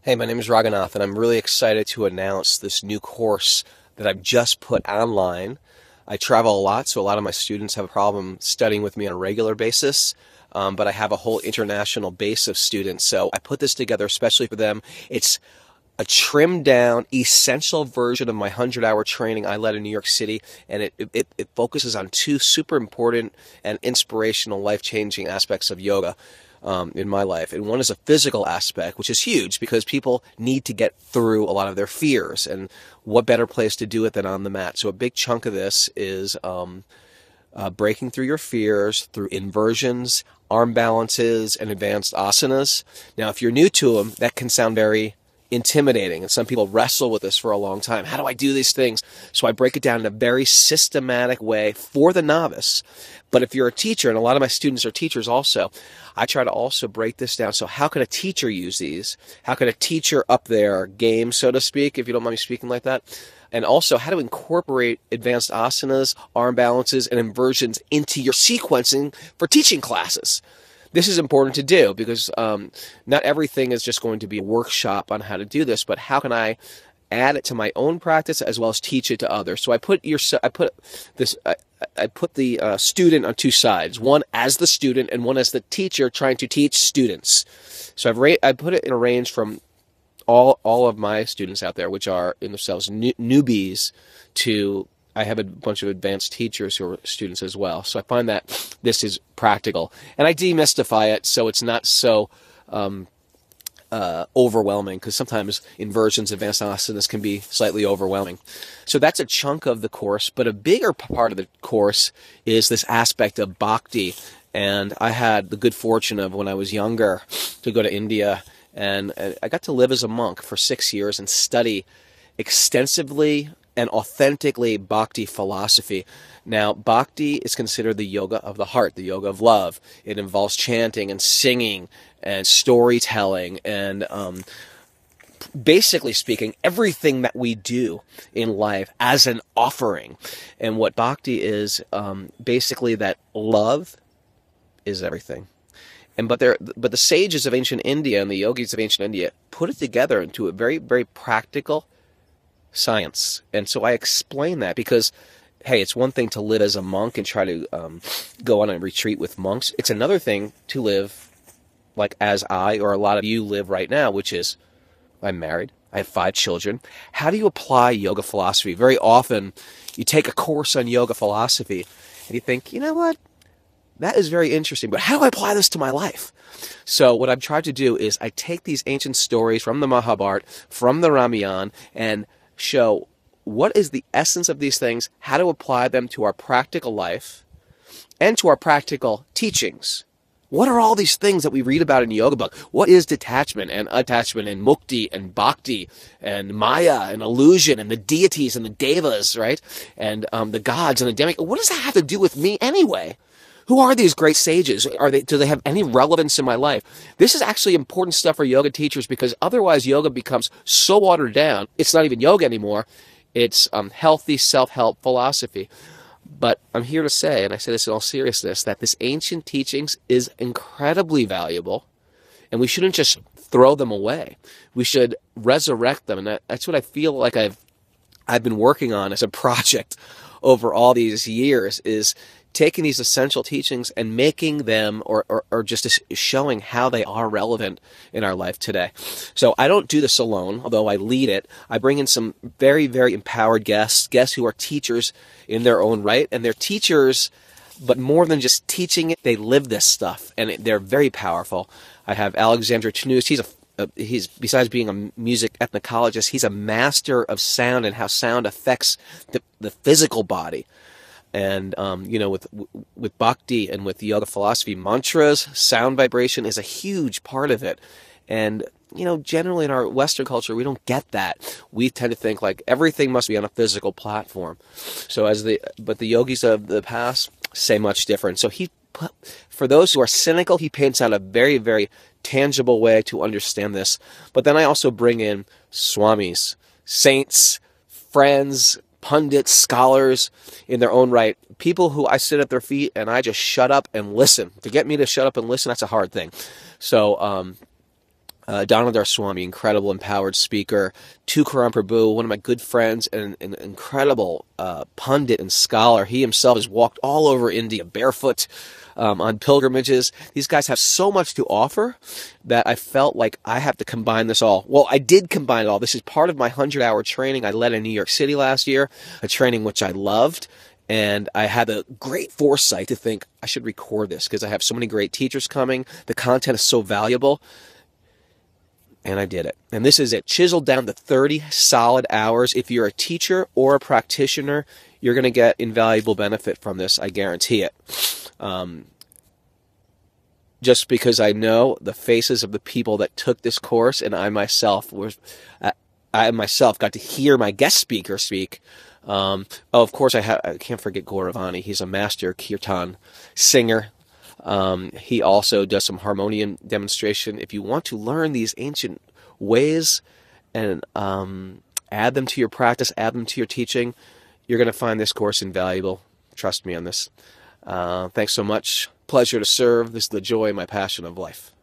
Hey, my name is Raghunath, and I'm really excited to announce this new course that I've just put online. I travel a lot, so a lot of my students have a problem studying with me on a regular basis, but I have a whole international base of students, so I put this together especially for them. It's a trimmed down, essential version of my 100-hour training I led in New York City, and it focuses on two super important and inspirational, life-changing aspects of yoga in my life. And one is a physical aspect, which is huge because people need to get through a lot of their fears, and what better place to do it than on the mat? So a big chunk of this is breaking through your fears through inversions, arm balances, and advanced asanas. Now, if you're new to them, that can sound very intimidating, and some people wrestle with this for a long time. How do I do these things? So I break it down in a very systematic way for the novice. But if you're a teacher, and a lot of my students are teachers also, I try to also break this down. So how can a teacher use these? How can a teacher up their game, so to speak, if you don't mind me speaking like that? And also how to incorporate advanced asanas, arm balances, and inversions into your sequencing for teaching classes. This is important to do because not everything is just going to be a workshop on how to do this, but how can I add it to my own practice as well as teach it to others? So I put the student on two sides, one as the student and one as the teacher trying to teach students. So I put it in a range from all of my students out there, which are in themselves newbies, to I have a bunch of advanced teachers who are students as well. So I find that this is practical. And I demystify it so it's not so overwhelming, because sometimes inversions, advanced asanas can be slightly overwhelming. So that's a chunk of the course, but a bigger part of the course is this aspect of bhakti. And I had the good fortune of, when I was younger, to go to India, and I got to live as a monk for 6 years and study extensively and authentically bhakti philosophy. Now, bhakti is considered the yoga of the heart, the yoga of love. It involves chanting and singing and storytelling and basically speaking, everything that we do in life as an offering. And what bhakti is, basically that love is everything. But the sages of ancient India and the yogis of ancient India put it together into a very, very practical science. And so I explain that because, hey, it's one thing to live as a monk and try to go on a retreat with monks. It's another thing to live like as I or a lot of you live right now, which is, I'm married, I have 5 children. How do you apply yoga philosophy? Very often you take a course on yoga philosophy and you think, you know what? That is very interesting, but how do I apply this to my life? So what I've tried to do is I take these ancient stories from the Mahabharata, from the Ramayana, and show what is the essence of these things, how to apply them to our practical life and to our practical teachings. What are all these things that we read about in yoga book? What is detachment and attachment and mukti and bhakti and maya and illusion and the deities and the devas, right? And the gods and the demigods. What does that have to do with me anyway? Who are these great sages? Do they have any relevance in my life? This is actually important stuff for yoga teachers, because otherwise yoga becomes so watered down. It's not even yoga anymore. It's healthy self-help philosophy. But I'm here to say, and I say this in all seriousness, that this ancient teachings is incredibly valuable, and we shouldn't just throw them away. We should resurrect them, and that's what I feel like I've been working on as a project over all these years, is taking these essential teachings and making them, or just showing how they are relevant in our life today. So I don't do this alone, although I lead it. I bring in some very, very empowered guests who are teachers in their own right, and they're teachers, but more than just teaching it, they live this stuff, and they're very powerful. I have Alexander Chnus. He's besides being a music ethnologist, he's a master of sound and how sound affects the physical body. And with bhakti and with yoga philosophy, mantras, sound vibration is a huge part of it. And generally in our Western culture, we don't get that. We tend to think like everything must be on a physical platform. So but the yogis of the past say much different. So for those who are cynical, he paints out a very, very tangible way to understand this. But then I also bring in swamis, saints, friends, pundits, scholars in their own right, people who I sit at their feet and I just shut up and listen. To get me to shut up and listen, that's a hard thing. So Damodar Swami, incredible empowered speaker. Tukaram Prabhu, one of my good friends and an incredible pundit and scholar. He himself has walked all over India barefoot on pilgrimages. These guys have so much to offer that I felt like I have to combine this all. Well, I did combine it all. This is part of my 100-hour training I led in New York City last year, a training which I loved. And I had a great foresight to think I should record this because I have so many great teachers coming. The content is so valuable. And I did it. And this is it, chiseled down to 30 solid hours. If you're a teacher or a practitioner, you're going to get invaluable benefit from this. I guarantee it. Just because I know the faces of the people that took this course, and I myself got to hear my guest speaker speak. Of course, I can't forget Gauravani. He's a master Kirtan singer. He also does some harmonium demonstration. If you want to learn these ancient ways and add them to your practice, add them to your teaching, you're going to find this course invaluable. Trust me on this. Thanks so much. Pleasure to serve. This is the joy and my passion of life.